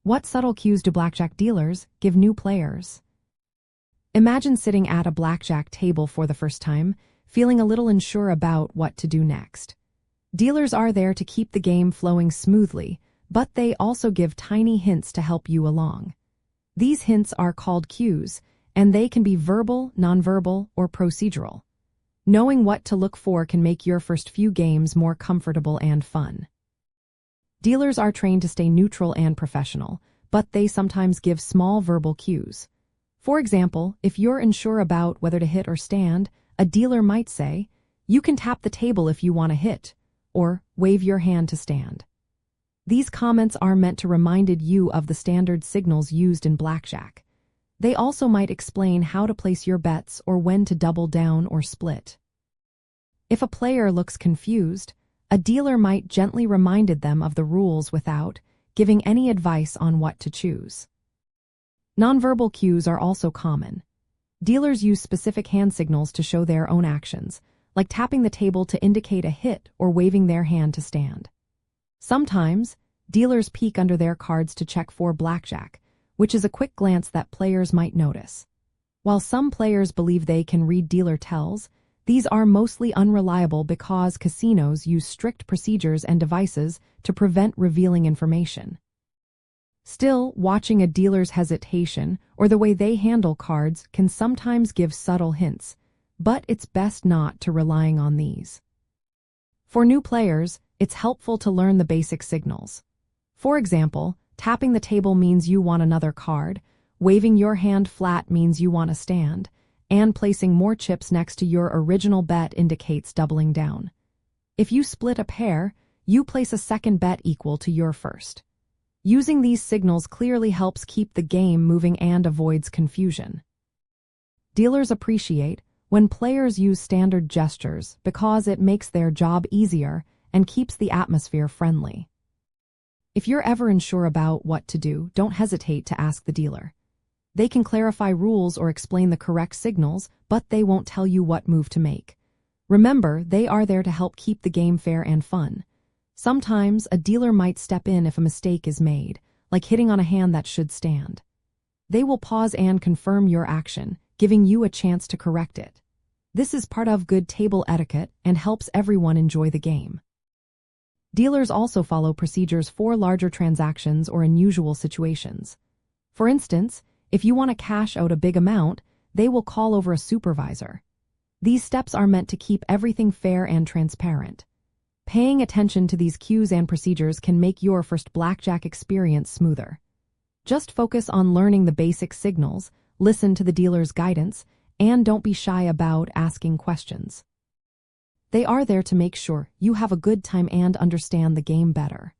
What subtle cues do blackjack dealers give new players? Imagine sitting at a blackjack table for the first time, feeling a little unsure about what to do next. Dealers are there to keep the game flowing smoothly, but they also give tiny hints to help you along. These hints are called cues, and they can be verbal, nonverbal, or procedural. Knowing what to look for can make your first few games more comfortable and fun. Dealers are trained to stay neutral and professional, but they sometimes give small verbal cues. For example, if you're unsure about whether to hit or stand, a dealer might say, "You can tap the table if you want to hit," or "Wave your hand to stand." These comments are meant to remind you of the standard signals used in blackjack. They also might explain how to place your bets or when to double down or split. If a player looks confused, a dealer might gently remind them of the rules without giving any advice on what to choose. Nonverbal cues are also common. Dealers use specific hand signals to show their own actions, like tapping the table to indicate a hit or waving their hand to stand. Sometimes, dealers peek under their cards to check for blackjack, which is a quick glance that players might notice. While some players believe they can read dealer tells, these are mostly unreliable because casinos use strict procedures and devices to prevent revealing information. Still, watching a dealer's hesitation or the way they handle cards can sometimes give subtle hints, but it's best not to relying on these. For new players, it's helpful to learn the basic signals. For example, tapping the table means you want another card, waving your hand flat means you want a stand, and placing more chips next to your original bet indicates doubling down. If you split a pair, you place a second bet equal to your first. Using these signals clearly helps keep the game moving and avoids confusion. Dealers appreciate when players use standard gestures because it makes their job easier and keeps the atmosphere friendly. If you're ever unsure about what to do, don't hesitate to ask the dealer. They can clarify rules or explain the correct signals, but they won't tell you what move to make. Remember, they are there to help keep the game fair and fun. Sometimes, a dealer might step in if a mistake is made, like hitting on a hand that should stand. They will pause and confirm your action, giving you a chance to correct it. This is part of good table etiquette and helps everyone enjoy the game. Dealers also follow procedures for larger transactions or unusual situations. For instance, if you want to cash out a big amount, they will call over a supervisor. These steps are meant to keep everything fair and transparent. Paying attention to these cues and procedures can make your first blackjack experience smoother. Just focus on learning the basic signals, listen to the dealer's guidance, and don't be shy about asking questions. They are there to make sure you have a good time and understand the game better.